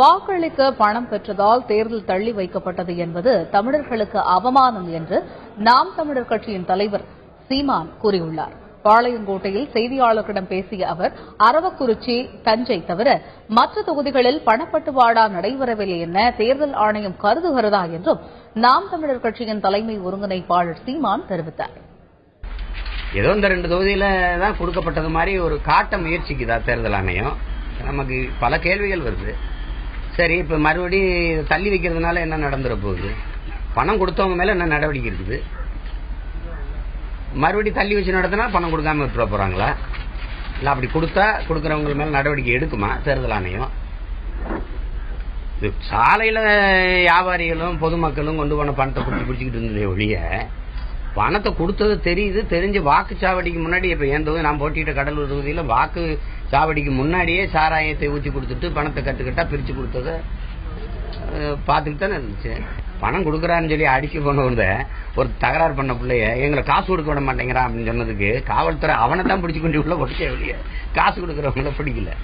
வாக்களிக்க பணம் பெற்றதால் தேர்தல் தள்ளி வைக்கப்பட்டது என்பது தமிழர்களுக்கு அவமானம் என்று நாம் தமிழர் கட்சியின் தலைவர் சீமான் கூறியுள்ளார். பாளையங்கோட்டையில் செய்தியாளர்களிடம் பேசிய அவர், அரவக்குறிச்சி, தஞ்சை தவிர மற்ற தொகுதிகளில் பணப்பட்டுவாடா நடைபெறவில்லை என தேர்தல் ஆணையம் கருதுகிறதா என்றும் நாம் தமிழர் கட்சியின் தலைமை ஒருங்கிணைப்பாளர் சீமான் தெரிவித்தார். ஏதோ இந்த 2 தொகுதியில தான் கொடுக்கப்பட்டது மாதிரி ஒரு காட்ட முயற்சிக்குதா தேர்தல் ஆணையம்? நமக்கு பல கேள்விகள் வருது. சரி, இப்ப மறுபடி தள்ளி வைக்கிறதுனால என்ன நடந்துற போகுது? பணம் கொடுத்தவங்க மேல என்ன நடவடிக்கை இருக்குது? மறுபடி தள்ளி வச்சு நடத்தினா பணம் கொடுக்காம விட்டுற போறாங்களா? இல்ல அப்படி கொடுத்தா கொடுக்கறவங்க மேல நடவடிக்கை எடுக்குமா தேர்தல் ஆணையம்? சாலையில வியாபாரிகளும் பொதுமக்களும் கொண்டு போன பணத்தை பிடிச்சிக்கிட்டு இருந்ததே ஒழிய பணத்தை கொடுத்தது தெரியுது. தெரிஞ்சு வாக்குச்சாவடிக்கு முன்னாடி இப்ப என் தொகுதி நான் போட்டிட்ட கடலூர் தொகுதியில வாக்கு சாவடிக்கு முன்னாடியே சாராயத்தை ஊற்றி கொடுத்துட்டு பணத்தை கட்டுக்கட்டா பிரிச்சு கொடுத்ததை பார்த்துக்கிட்டு தானே இருந்துச்சு. பணம் கொடுக்குறான்னு சொல்லி அடிச்சு போன ஒரு தகராறு பண்ண பிள்ளைய எங்களை காசு கொடுக்க விட மாட்டேங்கிறான் அப்படின்னு சொன்னதுக்கு காவல்துறை அவனை தான் பிடிச்சு கொண்டு உள்ள போட்டுச்சே வெளியே, காசு கொடுக்கறவங்கள பிடிக்கல.